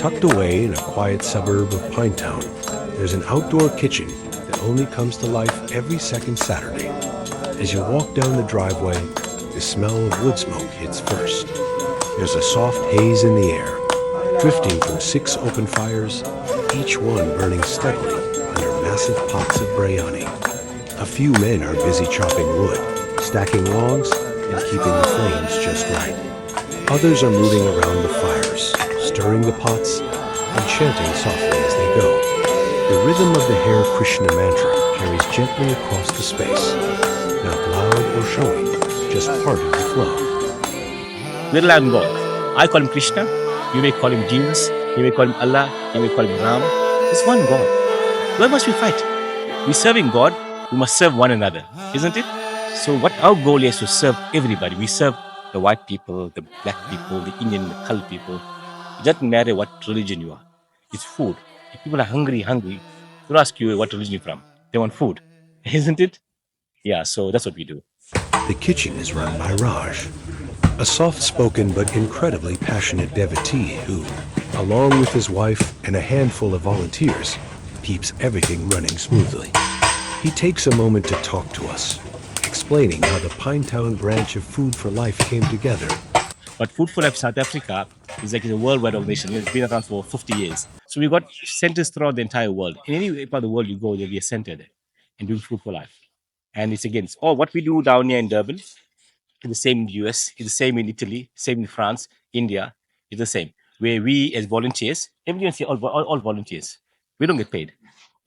Tucked away in a quiet suburb of Pinetown, there's an outdoor kitchen that only comes to life every second Saturday. As you walk down the driveway, the smell of wood smoke hits first. There's a soft haze in the air, drifting from 6 open fires, each one burning steadily under massive pots of breyani. A few men are busy chopping wood, stacking logs, and keeping the flames just right. Others are moving around the fires, stirring the pots, and chanting softly as they go. The rhythm of the Hare Krishna mantra carries gently across the space, not loud or showy, just part of the flow. Little and God. I call him Krishna. You may call him Jesus. You may call him Allah. You may call him Ram. It's one God. Why must we fight? We're serving God. We must serve one another, isn't it? So what our goal is to serve everybody. We serve the white people, the black people, the Indian, the colored people. It doesn't matter what religion you are. It's food. If people are hungry, they'll ask you what religion you're from. They want food, isn't it? Yeah, so that's what we do. The kitchen is run by Raj, a soft-spoken but incredibly passionate devotee who, along with his wife and a handful of volunteers, keeps everything running smoothly. He takes a moment to talk to us, explaining how the Pinetown branch of Food for Life came together. But Food for Life South Africa is like a worldwide organization. It's been around for 50 years. So we've got centers throughout the entire world. In any part of the world you go, there'll be a center there and doing Food for Life. And it's against all what we do down here in Durban, it's the same in the US, it's the same in Italy, same in France, India, it's the same. Where we as volunteers, everyone say all volunteers. We don't get paid.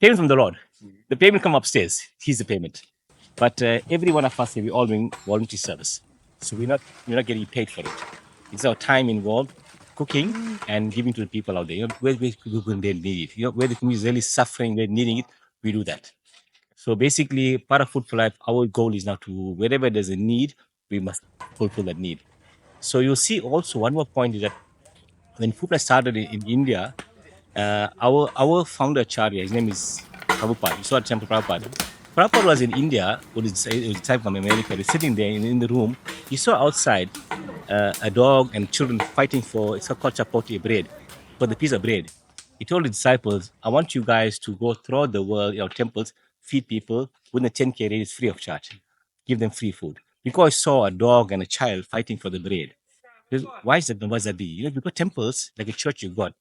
Payment from the Lord. The payment come upstairs. He's the payment. But every one of us here, we're all doing voluntary service. So we're not getting paid for it. It's our time involved, cooking and giving to the people out there. You know, where people they need it. You know, where the community is really suffering, they're needing it, we do that. So basically, part of Food for Life, our goal is now to, wherever there's a need, we must fulfill that need. So you'll see also one more point is that when Food for Life started in India, our founder Acharya, his name is Prabhupāda. You saw Temple Prabhupāda. Prabhupada was in India, with his type from America. He's sitting there in the room. He saw outside a dog and children fighting for, it's called chapati bread, for the piece of bread. He told the disciples, I want you guys to go throughout the world, temples, feed people within a 10K radius free of charge. Give them free food. Because I saw a dog and a child fighting for the bread. Why is that? Why is that be? You've got temples, like a church you've got.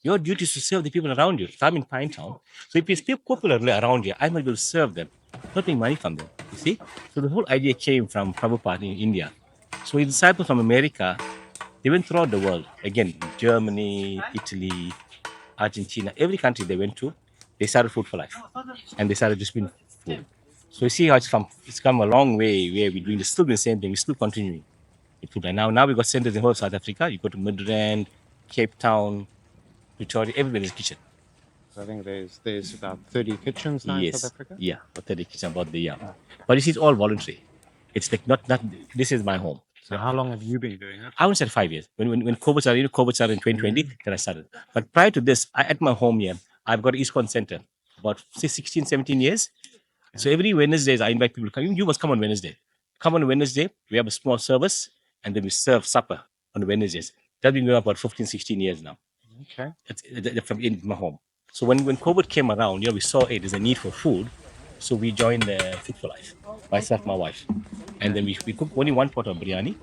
Your duty is to serve the people around you. If I'm in Pinetown, so if it's people around you, I might be able to serve them, not make money from them. You see? So the whole idea came from Prabhupada in India. So his disciples from America, they went throughout the world. Again, Germany, Italy, Argentina, every country they went to, they started Food for Life. And they started distributing food. So you see how it's come a long way where we're doing still the same thing, we're still continuing. And now we've got centers in whole South Africa. You go to Midrand, Cape Town, Pretoria, everybody's kitchen. So I think there's about 30 kitchens now in South Africa? Yeah, about 30 kitchens, about the year. But you see, it's all voluntary. It's like not this is my home. So how long have you been doing it? I only said 5 years. When COVID started, COVID started in 2020, then I started. But prior to this, at my home here, I've got an ISKCON center, about 16, 17 years. Yeah. So every Wednesdays, I invite people to come. You must come on Wednesday. Come on Wednesday, we have a small service, and then we serve supper on Wednesdays. That's been going on about 15, 16 years now. Okay. It's from in my home. So when COVID came around, we saw there's a need for food. So we joined Food for Life, myself, my wife. And then we cooked only one pot of biryani.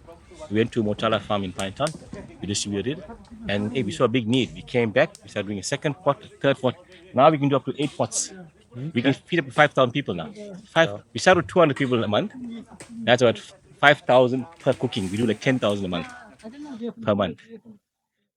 We went to Motala farm in Pinetown. We distributed it. And we saw a big need. We came back. We started doing a second pot, third pot. Now we can do up to 8 pots. Okay. We can feed up to 5,000 people now. We started with 200 people a month. That's about 5,000 per cooking. We do like 10,000 a month per month.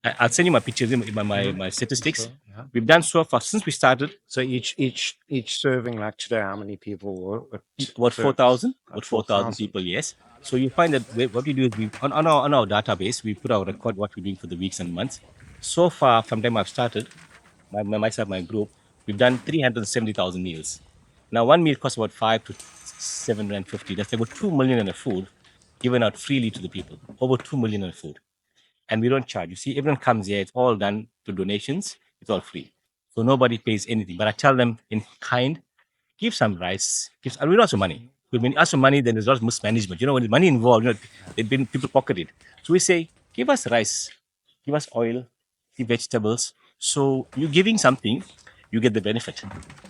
I'll send you my pictures, my statistics. Yeah. We've done so far since we started. So each serving, like today, how many people? What 4,000? What 4,000 people? Yes. So you find that what we do is on our database we put our record what we're doing for the weeks and months. So far, from the time I've started, myself, my group, we've done 370,000 meals. Now one meal costs about 5 to 750. That's about 2 million in food given out freely to the people. Over 2 million in food. And we don't charge. You see, everyone comes here. It's all done through donations. It's all free. So nobody pays anything. But I tell them in kind, give some rice. And we don't ask for money. When you ask for money, then there's a lot of mismanagement. When there's money involved, people pocket it. So we say, give us rice, give us oil, give vegetables, So you're giving something, you get the benefit.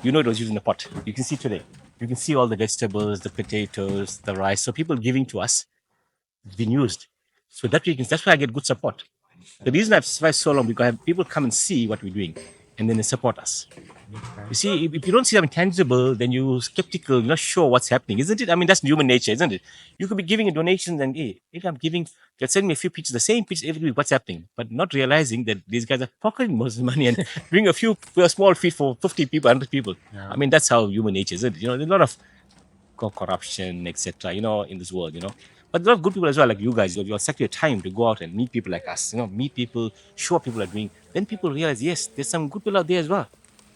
You know it was used in the pot. You can see today. You can see all the vegetables, the potatoes, the rice. So people giving to us, it's been used. So that's why I get good support. The reason I've survived so long because people come and see what we're doing, and then they support us. You see, if you don't see something tangible, then you're skeptical, you're not sure what's happening, isn't it? I mean, that's human nature, isn't it? You could be giving a donation and, hey, if I'm giving, they'll send me a few pictures, the same picture every week, what's happening? But not realizing that these guys are pocketing most of the money and doing a small feed for 50 people, 100 people. I mean, that's how human nature is, isn't it? There's a lot of corruption, etc., in this world, But there are good people as well, like you guys. You're sector your time to go out and meet people like us, meet people, show what people are doing. Then people realize, yes, there's some good people out there as well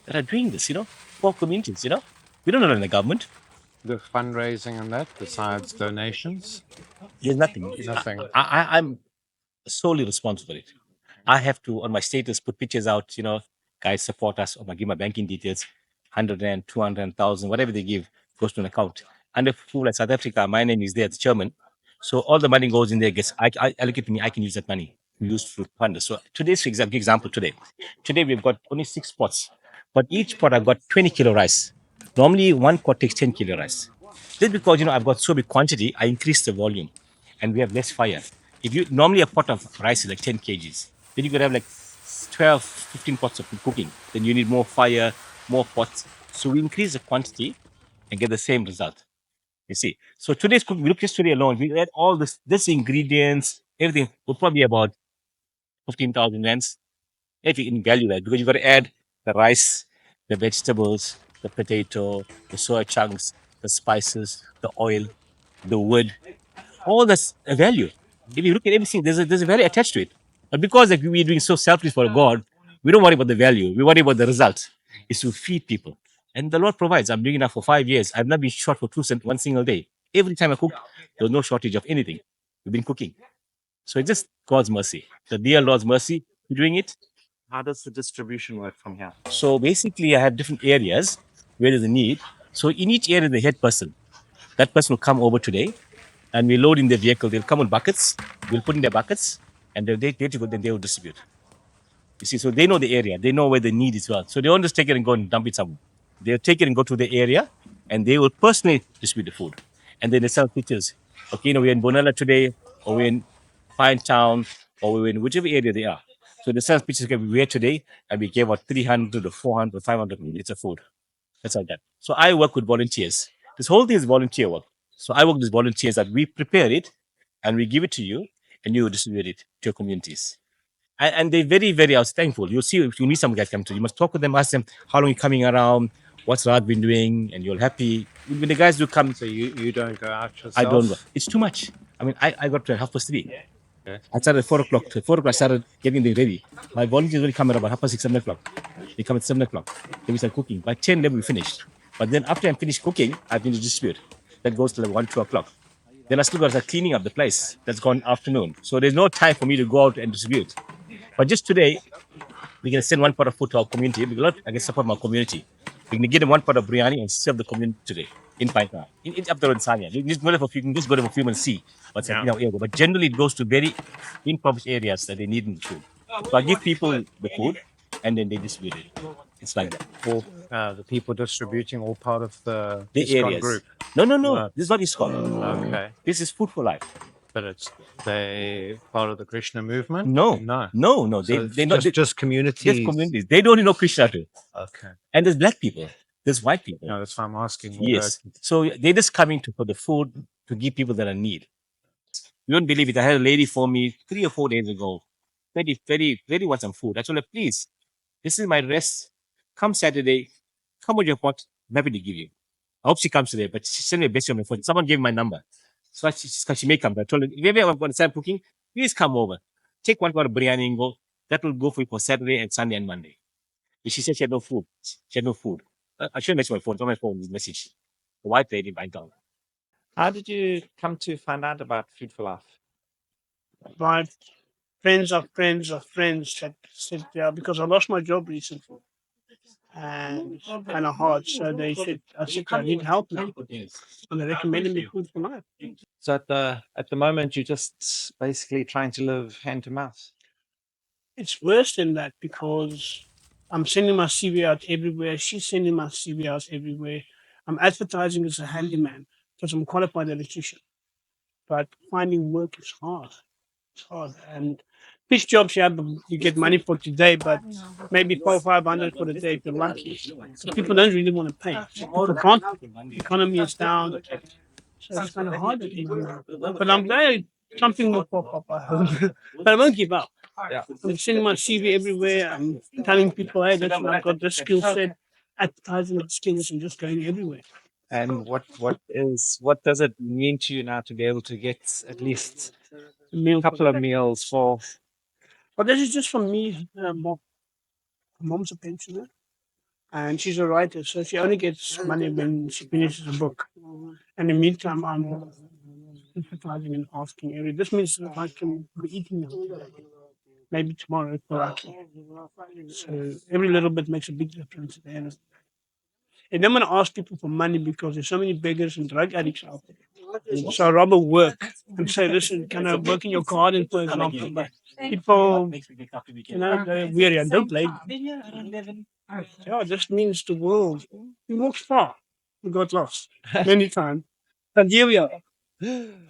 that are doing this, for communities, We don't run the government. The fundraising and that, besides donations? There's nothing. Nothing. I'm solely responsible for it. I have to, on my status, put pictures out, guys support us, or I give my banking details, 100 and 200,000, whatever they give goes to an account. And if Food like South Africa, my name is there, the chairman. So all the money goes in there, I allocate to me, I can use that money to use to fund this. So today's for example, today we've got only 6 pots, but each pot I've got 20 kilo rice. Normally one pot takes 10 kilo rice. Just because, I've got so big quantity, I increase the volume and we have less fire. If you normally a pot of rice is like 10 kgs, then you could have like 12, 15 pots of cooking. Then you need more fire, more pots. So we increase the quantity and get the same result. You see. So today's cooking, we look just today alone, we add all this ingredients, everything will probably be about 15,000 rands. If you can value that, because you got to add the rice, the vegetables, the potato, the soya chunks, the spices, the oil, the wood, all that's a value. If you look at everything, there's a value attached to it. But because like, we're doing so selfless for God, we don't worry about the value. We worry about the result. Is to feed people. And the Lord provides. I'm doing it now for 5 years. I've not been short for 2 cents one single day. Every time I cook, there's no shortage of anything. We've been cooking. So it's just God's mercy. The dear Lord's mercy doing it. How does the distribution work from here? So basically, I have different areas where there's a need. So in each area, the head person, that person will come over today, and we load in their vehicle. They'll come on buckets. We'll put in their buckets, and they to go. Then they will distribute. You see, so they know the area. They know where the need is. Well, so they don't just take it and go and dump it somewhere. They'll take it and go to the area, and they will personally distribute the food, and then they sell pictures. Okay, we're in Bonella today, or we're in Pinetown, or we're in whichever area they are. So the sales pictures can be here today, and we gave out 300 to 400 to 500 liters of food. That's like that. So I work with volunteers. This whole thing is volunteer work. So I work with volunteers that we prepare it, and we give it to you, and you distribute it to your communities. And they're very, very thankful. You'll see if you meet some guys come to you must talk with them, ask them how long you're coming around, what's Raj been doing, and you're happy. When the guys do come, So you don't go out yourself? I don't go. It's too much. I mean, I got to 3:30. Okay. I started at 4 o'clock. At 4 o'clock, I started getting them ready. My volunteers will come at about 6:30, 7 o'clock. They come at 7 o'clock. Then we start cooking. By 10, then we finish. But then after I'm finished cooking, I've been to distribute. That goes till 1, 2 o'clock. Then I still got to start cleaning up the place. That's gone afternoon. So there's no time for me to go out and distribute. But just today, we're going to send one pot of food to our community because I can support my community. We're going to give them one pot of breyani and serve the community today in Pinetown. In up there in Sanya. You can just go there for you can just go there for a few minutes and see what's happening in our area. But generally, it goes to very impoverished areas that they need the food. So I give people the food and then they distribute it. It's like that. All, the people distributing all part of the The ISKCON areas. group. No. Right. This is not ISKCON. Okay. This is Food for Life. But they part of the Krishna movement? No. No. They're So not. just communities. Just communities. They don't know Krishna too. Okay. And there's black people. There's white people. No, that's why I'm asking. Yes. So they're just coming for the food to give people that are in need. You don't believe it. I had a lady for me 3 or 4 days ago. Very want some food. I told her, please, this is my rest. Come Saturday, come with your pot. I'm happy to give you. I hope she comes today, but she sent me a message on my phone. Someone gave me my number. So she may come. I told her, if you ever want to start cooking, please come over. Take one pot of biryani and go. That will go for you for Saturday and Sunday and Monday. But she said she had no food. She had no food. I should have mentioned my phone. It's on my phone, this message. The white lady in Bangkok. How did you come to find out about Food for Life? My friends of friends of friends that said, because I lost my job recently and it's kind of hard. So they said, I need help now. And they recommended me Food for Life. So at the moment, you're just basically trying to live hand to mouth. It's worse than that because I'm sending my CV out everywhere. She's sending my CV out everywhere. I'm advertising as a handyman because I'm a qualified electrician. But finding work is hard. It's hard. And fish jobs, yeah, but you get money for today, but maybe 400-500 for the day if you're lucky. So people don't really want to pay. So people can't. The economy is down. So it's kind of hard at the moment. But I'm glad something will pop up. I hope. But I won't give up. I'm sending my CV everywhere. I'm telling people, hey, listen, I've got this skill set, advertising the skills and just going everywhere. And what does it mean to you now to be able to get at least A meal a couple of meals for? But this is just from me. Mom's a pensioner and she's a writer, so she only gets money when she finishes a book. And in the meantime, I'm advertising and asking every. This means that I can be eating now. Maybe tomorrow if we're lucky. So every little bit makes a big difference at the end of the day. And then I'm going to ask people for money because there's so many beggars and drug addicts out there. So I'd rather work and say, listen, can I work in your garden, for example? But people, they're weary. I don't blame them. Yeah, it just means the world. We walked far. We got lost many times. And here we are.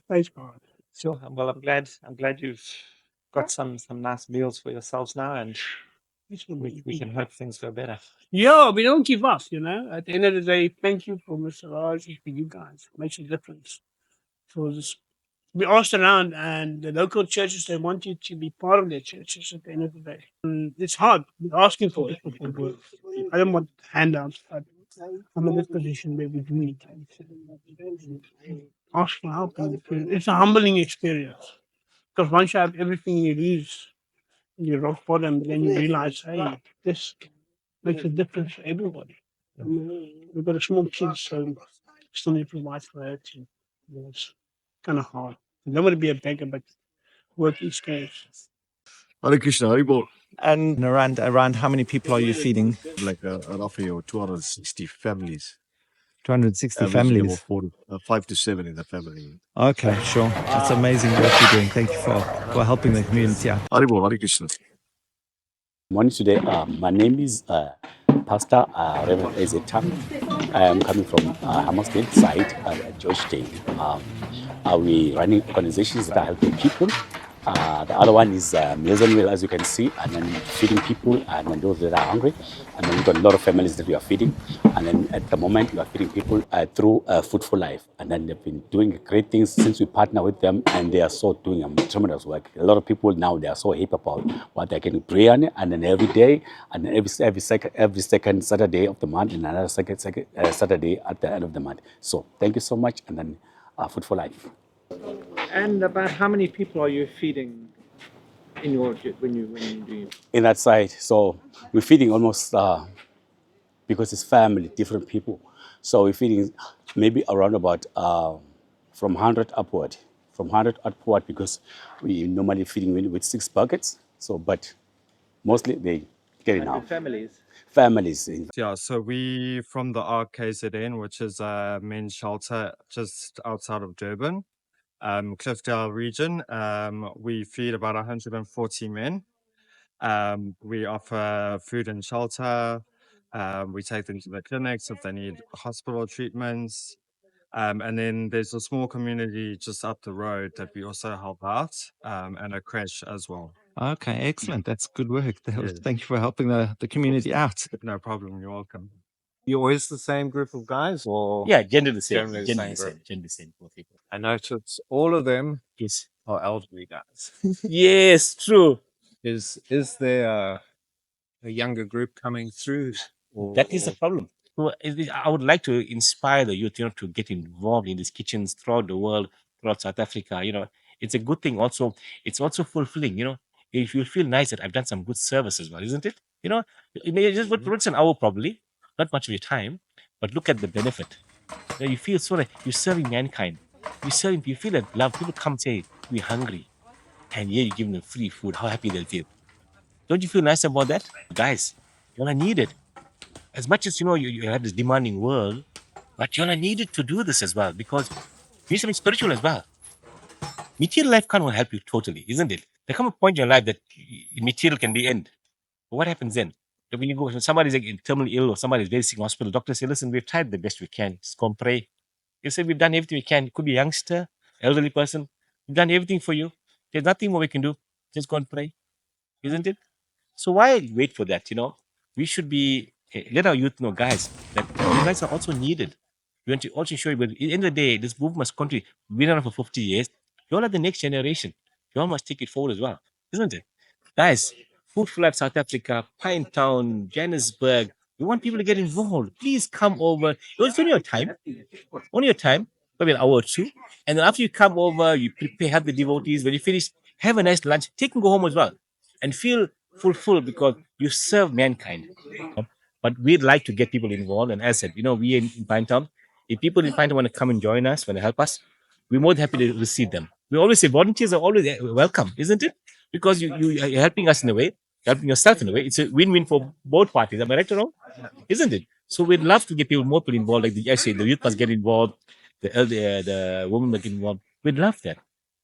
Praise God. Sure. Well, I'm glad you've got some nice meals for yourselves now, and we can hope things go better. Yeah, we don't give up, At the end of the day, thank you for Mr. Raj and for you guys. It makes a difference. Because we asked around and the local churches, they want you to be part of their churches at the end of the day. And it's hard. We're asking for people for work. I don't want handouts, but I'm in this position where we do need to ask for help. And it's a humbling experience. Because once you have everything you lose, you rock bottom, then you realize, hey, this makes a difference for everybody. We've got a small kid, so still need to provide for her too. It's kind of hard. I don't want to be a beggar, but work is scarce. Hare Krishna, Hare Bol. And around how many people are you feeding? Like roughly 260 families. 260 Averaging families. about 5 to 7 in the family. Okay, sure. That's amazing what you're doing. Thank you for helping the community out. Hare Bol, Hare Krishna. Morning today. My name is Pastor Reverend Ezetan. I am coming from Hammersmith side, Georgetown. We're running organizations that are helping people. The other one is Meals and Meal, as you can see, and then feeding people and then those that are hungry. And then we've got a lot of families that we are feeding. And then at the moment, we are feeding people through Food for Life. And then they've been doing great things since we partner with them, and they are so doing tremendous work. A lot of people now, they are so hip about what they're getting breyani, and then every day, and then every second Saturday of the month, and another second Saturday at the end of the month. So thank you so much, and then Food for Life. And about how many people are you feeding in your when you do? In that side, so we're feeding almost because it's family, different people. So we're feeding maybe around about from 100 upward. From 100 upward, because we normally feeding with 6 buckets. So, but mostly they get enough. Families. Families. Yeah, so we from the ISKCON, which is a men's shelter just outside of Durban, Cliffdale region. We feed about 140 men. We offer food and shelter. We take them to the clinics if they need hospital treatments. And then there's a small community just up the road that we also help out, and a creche as well. Okay, excellent. That's good work. Yeah. Thank you for helping the community out. No problem, you're welcome. You always the same group of guys, or Yeah, gender the same. Generally the Gender same the same. group. Gender the same. Both people. I noticed all of them Yes. are elderly guys. Yes, true. Is there a younger group coming through? That is the problem. So I would like to inspire the youth, to get involved in these kitchens throughout the world, throughout South Africa. It's a good thing. Also, it's also fulfilling. If you feel nice that I've done some good service as well, isn't it? It may just works an hour probably, not much of your time, but look at the benefit. You feel so like you're serving mankind. You feel that love. People come say we're hungry, and yeah, you give them free food. How happy they'll feel. Don't you feel nice about that, guys? You're not needed. As much as you have this demanding world, but you're not needed to do this as well, because you need something spiritual as well. Material life can't help you totally, isn't it? There come a point in your life that material can be end. But what happens then? When you go, when somebody's like terminally ill or somebody's very sick in hospital, doctors say, listen, we've tried the best we can. Just go and pray. You say, we've done everything we can. It could be a youngster, elderly person. We've done everything for you. There's nothing more we can do. Just go and pray. Isn't it? So why wait for that? We should be let our youth know, guys, that you guys are also needed. We want to also show you, but at the end of the day, this movement must continue. We've been around for 50 years. You all are the next generation. You all must take it forward as well, isn't it? Guys, Food for Life South Africa, Pinetown, Johannesburg. We want people to get involved. Please come over. It's only your time. Only your time, maybe an hour or two. And then after you come over, you prepare, have the devotees. When you finish, have a nice lunch. Take and go home as well. And feel fulfilled because you serve mankind. But we'd like to get people involved. And as I said, we in Pinetown, if people in Pinetown want to come and join us, want to help us, we're more than happy to receive them. We always say volunteers are always welcome, isn't it? Because you're helping us in a way, helping yourself in a way. It's a win-win for both parties. Am I right or wrong? Isn't it? So we'd love to get more people involved. Like the youth must get involved, the women must get involved. We'd love that.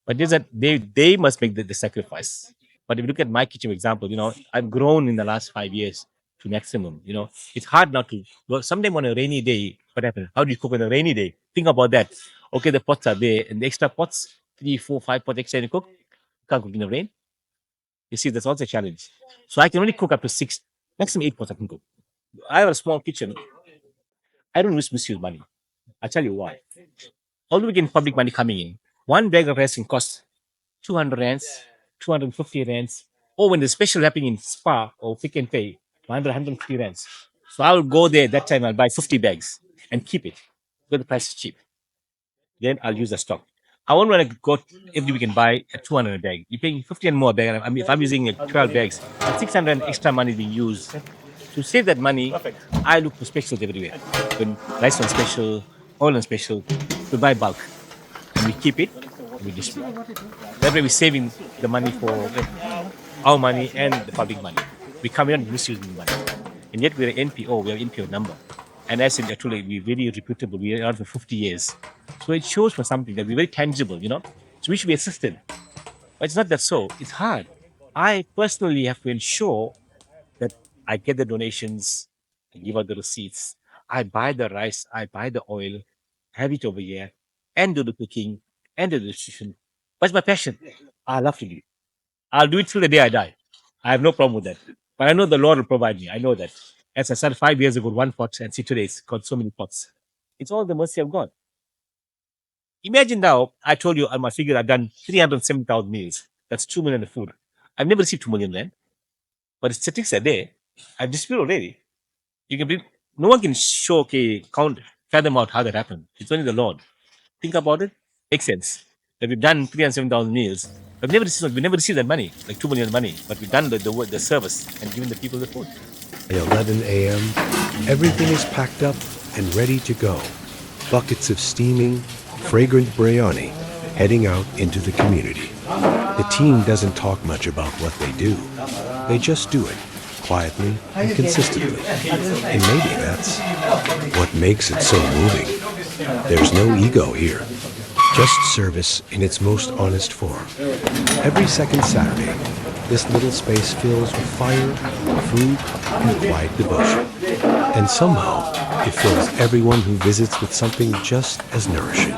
But there's that they must make the sacrifice. But if you look at my kitchen example, I've grown in the last 5 years to maximum. It's hard not to. Well, sometime on a rainy day, what happens? How do you cook on a rainy day? Think about that. Okay, the pots are there, and the extra pots, 3, 4, 5 pots extra to cook. You can't cook in the rain. You see, that's also a challenge. So I can only cook up to 6, maximum 8 pots I can cook. I have a small kitchen. I don't misuse money. I'll tell you why. Although we get public money coming in, one bag of rice can cost 200 rands, 250 rands, or when there's special happening in Spa or Pick and Pay, 100, 150 rands. So I will go there that time, I'll buy 50 bags and keep it because the price is cheap. Then I'll use the stock. I won't want to go every week and buy a 200 a bag. You're paying 50 and more bag. I mean, if I'm using 12 bags, 600 extra money we use. To save that money, I look for specials everywhere. When rice on special, oil on special, we buy bulk. And we keep it, and we distribute. That way we're saving the money for our money and the public money. We come here and misusing the money. And yet we're an NPO, we have an NPO number. And as I said, actually, we're very reputable. We're around for 50 years. So it shows for something that we're very tangible, So we should be assisted. But it's not that so. It's hard. I personally have to ensure that I get the donations, I give out the receipts, I buy the rice, I buy the oil, have it over here, and do the cooking, and do the distribution. But it's my passion. I love to do it. I'll do it till the day I die. I have no problem with that. But I know the Lord will provide me. I know that. As I started 5 years ago, one pot, and see today it's got so many pots. It's all the mercy of God. Imagine now, I told you on my figure, I've done 307,000 meals. That's 2 million of food. I've never received 2 million then. But the statistics are there. I've disputed already. No one can fathom out how that happened. It's only the Lord. Think about it. Makes sense. That we've done 307,000 meals. We never received that money, like 2 million money. But we've done the service and given the people the food. At 11 a.m., everything is packed up and ready to go. Buckets of steaming, fragrant breyani heading out into the community. The team doesn't talk much about what they do. They just do it, quietly and consistently. And maybe that's what makes it so moving. There's no ego here, just service in its most honest form. Every second Saturday, this little space fills with fire, food, and quiet devotion. And somehow, it fills everyone who visits with something just as nourishing.